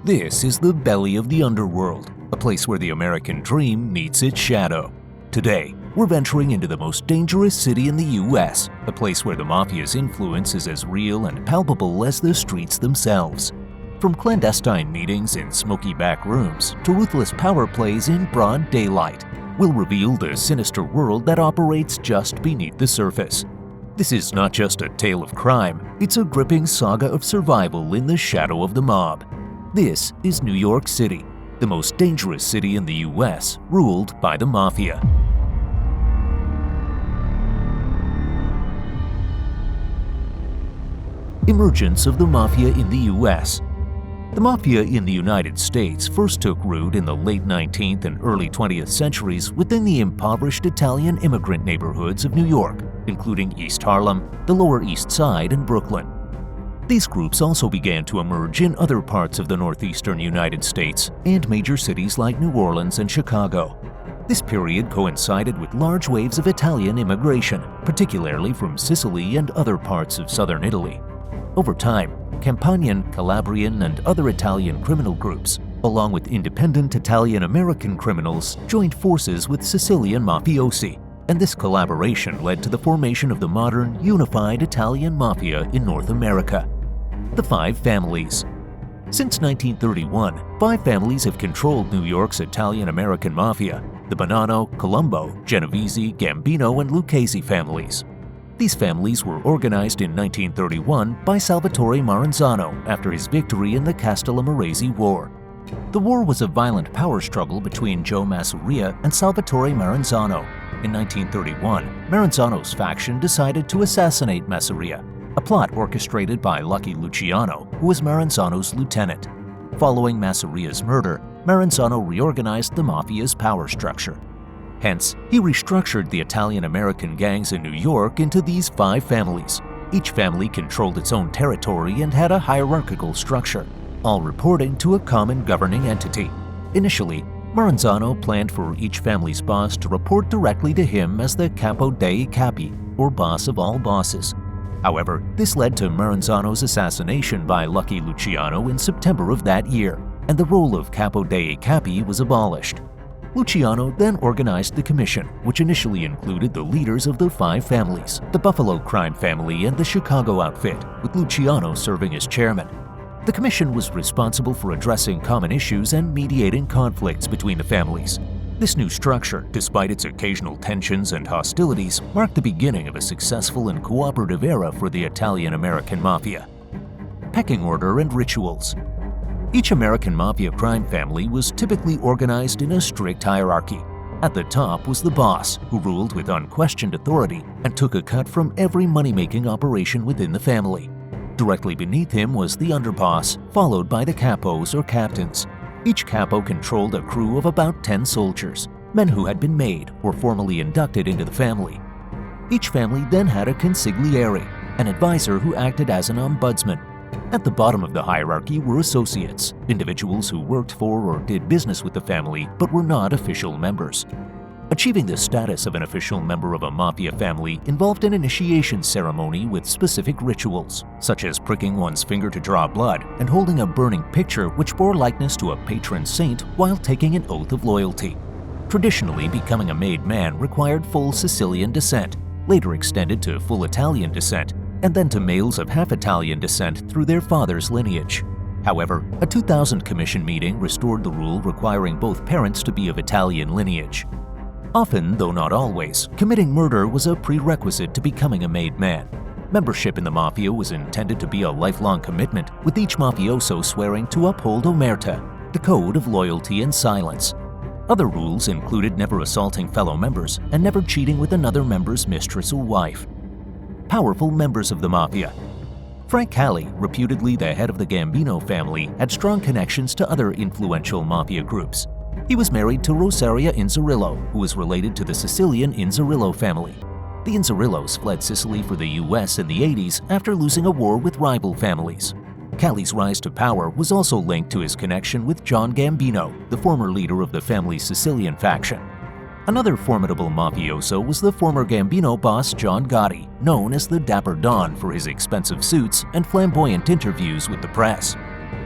This is the belly of the underworld, a place where the American dream meets its shadow. Today, we're venturing into the most dangerous city in the US, a place where the Mafia's influence is as real and palpable as the streets themselves. From clandestine meetings in smoky back rooms to ruthless power plays in broad daylight, we'll reveal the sinister world that operates just beneath the surface. This is not just a tale of crime, it's a gripping saga of survival in the shadow of the mob. This is New York City, the most dangerous city in the US, ruled by the Mafia. Emergence of the Mafia in the US. The Mafia in the United States first took root in the late 19th and early 20th centuries within the impoverished Italian immigrant neighborhoods of New York, including East Harlem, the Lower East Side, and Brooklyn. These groups also began to emerge in other parts of the northeastern United States and major cities like New Orleans and Chicago. This period coincided with large waves of Italian immigration, particularly from Sicily and other parts of southern Italy. Over time, Campanian, Calabrian, and other Italian criminal groups, along with independent Italian-American criminals, joined forces with Sicilian mafiosi, and this collaboration led to the formation of the modern, unified Italian Mafia in North America. The Five Families. Since 1931, 5 families have controlled New York's Italian-American Mafia: the Bonanno, Colombo, Genovese, Gambino, and Lucchese families. These families were organized in 1931 by Salvatore Maranzano after his victory in the Castellamarese War. The war was a violent power struggle between Joe Masseria and Salvatore Maranzano. In 1931, Maranzano's faction decided to assassinate Masseria, a plot orchestrated by Lucky Luciano, who was Maranzano's lieutenant. Following Masseria's murder, Maranzano reorganized the Mafia's power structure. Hence, he restructured the Italian-American gangs in New York into these 5 families. Each family controlled its own territory and had a hierarchical structure, all reporting to a common governing entity. Initially, Maranzano planned for each family's boss to report directly to him as the Capo dei Capi, or boss of all bosses. However, this led to Maranzano's assassination by Lucky Luciano in September of that year, and the role of Capo dei Capi was abolished. Luciano then organized the commission, which initially included the leaders of the 5 families, the Buffalo crime family and the Chicago outfit, with Luciano serving as chairman. The commission was responsible for addressing common issues and mediating conflicts between the families. This new structure, despite its occasional tensions and hostilities, marked the beginning of a successful and cooperative era for the Italian-American Mafia. Pecking order and rituals. Each American Mafia crime family was typically organized in a strict hierarchy. At the top was the boss, who ruled with unquestioned authority and took a cut from every money-making operation within the family. Directly beneath him was the underboss, followed by the capos or captains. Each capo controlled a crew of about 10 soldiers, men who had been made or formally inducted into the family. Each family then had a consigliere, an advisor who acted as an ombudsman. At the bottom of the hierarchy were associates, individuals who worked for or did business with the family but were not official members. Achieving the status of an official member of a Mafia family involved an initiation ceremony with specific rituals, such as pricking one's finger to draw blood and holding a burning picture which bore likeness to a patron saint while taking an oath of loyalty. Traditionally, becoming a made man required full Sicilian descent, later extended to full Italian descent, and then to males of half-Italian descent through their father's lineage. However, a 2000 commission meeting restored the rule requiring both parents to be of Italian lineage. Often, though not always, committing murder was a prerequisite to becoming a made man. Membership in the Mafia was intended to be a lifelong commitment, with each mafioso swearing to uphold omerta, the code of loyalty and silence. Other rules included never assaulting fellow members and never cheating with another member's mistress or wife. Powerful members of the Mafia. Frank Cali, reputedly the head of the Gambino family, had strong connections to other influential Mafia groups. He was married to Rosaria Inzerillo, who was related to the Sicilian Inzerillo family. The Inzerillos fled Sicily for the US in the 80s after losing a war with rival families. Cali's rise to power was also linked to his connection with John Gambino, the former leader of the family's Sicilian faction. Another formidable mafioso was the former Gambino boss John Gotti, known as the Dapper Don for his expensive suits and flamboyant interviews with the press.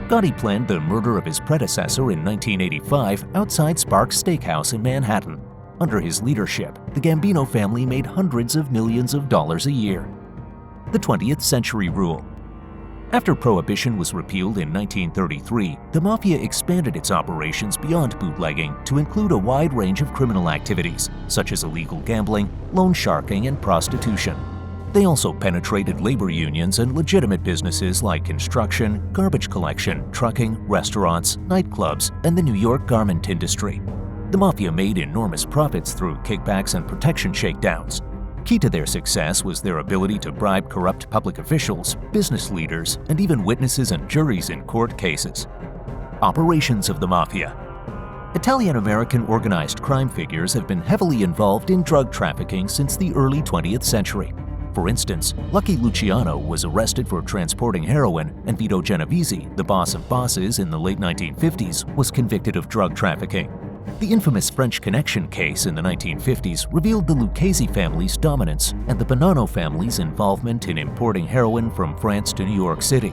Gotti planned the murder of his predecessor in 1985 outside Sparks Steakhouse in Manhattan. Under his leadership, the Gambino family made hundreds of millions of dollars a year. The 20th Century Rule. After Prohibition was repealed in 1933, the Mafia expanded its operations beyond bootlegging to include a wide range of criminal activities, such as illegal gambling, loan sharking, and prostitution. They also penetrated labor unions and legitimate businesses like construction, garbage collection, trucking, restaurants, nightclubs, and the New York garment industry. The Mafia made enormous profits through kickbacks and protection shakedowns. Key to their success was their ability to bribe corrupt public officials, business leaders, and even witnesses and juries in court cases. Operations of the Mafia. Italian-American organized crime figures have been heavily involved in drug trafficking since the early 20th century. For instance, Lucky Luciano was arrested for transporting heroin, and Vito Genovese, the boss of bosses in the late 1950s, was convicted of drug trafficking. The infamous French Connection case in the 1950s revealed the Lucchese family's dominance and the Bonanno family's involvement in importing heroin from France to New York City.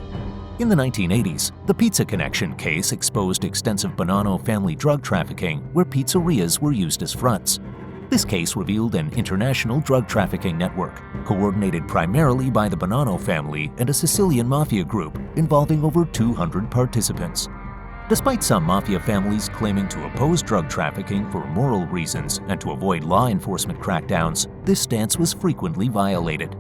In the 1980s, the Pizza Connection case exposed extensive Bonanno family drug trafficking where pizzerias were used as fronts. This case revealed an international drug trafficking network, coordinated primarily by the Bonanno family and a Sicilian mafia group involving over 200 participants. Despite some mafia families claiming to oppose drug trafficking for moral reasons and to avoid law enforcement crackdowns, this stance was frequently violated.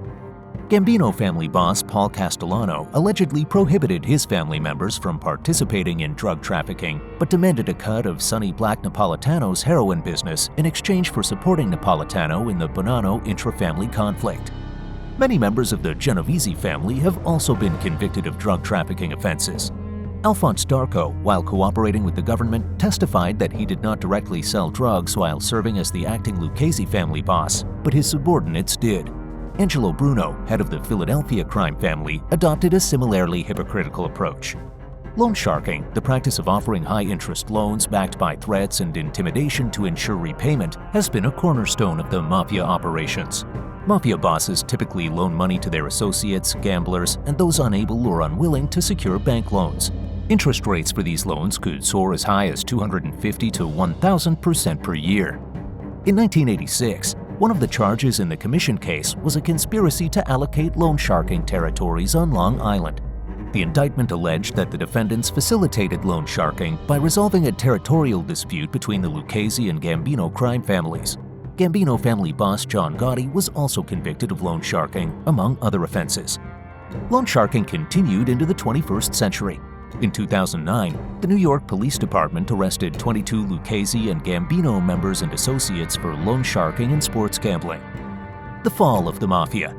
Gambino family boss Paul Castellano allegedly prohibited his family members from participating in drug trafficking, but demanded a cut of Sonny Black Napolitano's heroin business in exchange for supporting Napolitano in the Bonanno intra-family conflict. Many members of the Genovese family have also been convicted of drug trafficking offenses. Alphonse Darco, while cooperating with the government, testified that he did not directly sell drugs while serving as the acting Lucchese family boss, but his subordinates did. Angelo Bruno, head of the Philadelphia crime family, adopted a similarly hypocritical approach. Loan sharking, the practice of offering high-interest loans backed by threats and intimidation to ensure repayment, has been a cornerstone of the mafia operations. Mafia bosses typically loan money to their associates, gamblers, and those unable or unwilling to secure bank loans. Interest rates for these loans could soar as high as 250 to 1,000% per year. In 1986, one of the charges in the commission case was a conspiracy to allocate loan sharking territories on Long Island. The indictment alleged that the defendants facilitated loan sharking by resolving a territorial dispute between the Lucchese and Gambino crime families. Gambino family boss John Gotti was also convicted of loan sharking, among other offenses. Loan sharking continued into the 21st century. In 2009, the New York Police Department arrested 22 Lucchese and Gambino members and associates for loan sharking and sports gambling. The fall of the Mafia.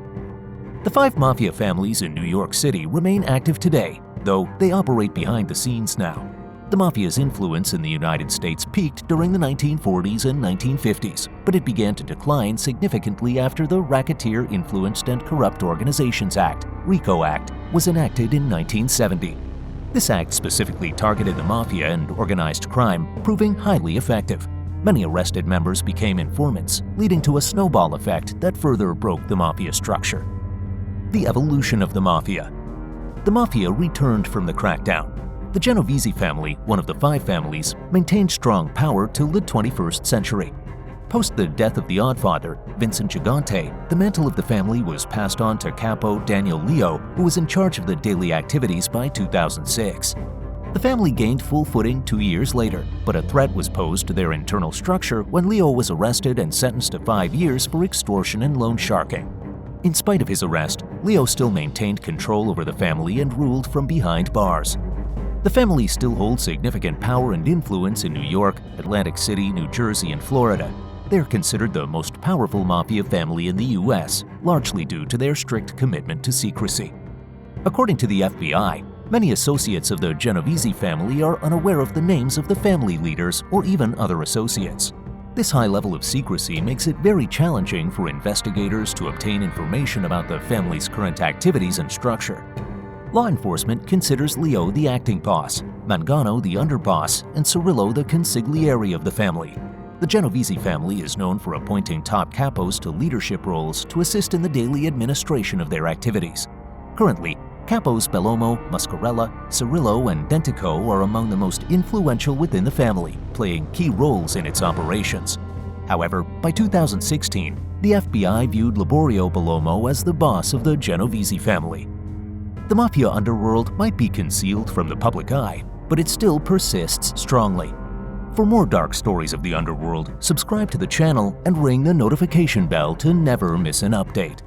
The 5 mafia families in New York City remain active today, though they operate behind the scenes now. The Mafia's influence in the United States peaked during the 1940s and 1950s, but it began to decline significantly after the Racketeer Influenced and Corrupt Organizations Act, RICO Act, was enacted in 1970. This act specifically targeted the mafia and organized crime, proving highly effective. Many arrested members became informants, leading to a snowball effect that further broke the mafia structure. The evolution of the mafia. The mafia returned from the crackdown. The Genovese family, one of the 5 families, maintained strong power till the 21st century. Post the death of the Oddfather, Vincent Gigante, the mantle of the family was passed on to Capo Daniel Leo, who was in charge of the daily activities by 2006. The family gained full footing 2 years later, but a threat was posed to their internal structure when Leo was arrested and sentenced to 5 years for extortion and loan sharking. In spite of his arrest, Leo still maintained control over the family and ruled from behind bars. The family still holds significant power and influence in New York, Atlantic City, New Jersey, and Florida. They are considered the most powerful mafia family in the U.S., largely due to their strict commitment to secrecy. According to the FBI, many associates of the Genovese family are unaware of the names of the family leaders or even other associates. This high level of secrecy makes it very challenging for investigators to obtain information about the family's current activities and structure. Law enforcement considers Leo the acting boss, Mangano the underboss, and Cirillo the consigliere of the family. The Genovese family is known for appointing top capos to leadership roles to assist in the daily administration of their activities. Currently, Capos Bellomo, Muscarella, Cirillo, and Dentico are among the most influential within the family, playing key roles in its operations. However, by 2016, the FBI viewed Liborio Bellomo as the boss of the Genovese family. The Mafia underworld might be concealed from the public eye, but it still persists strongly. For more dark stories of the underworld, subscribe to the channel and ring the notification bell to never miss an update.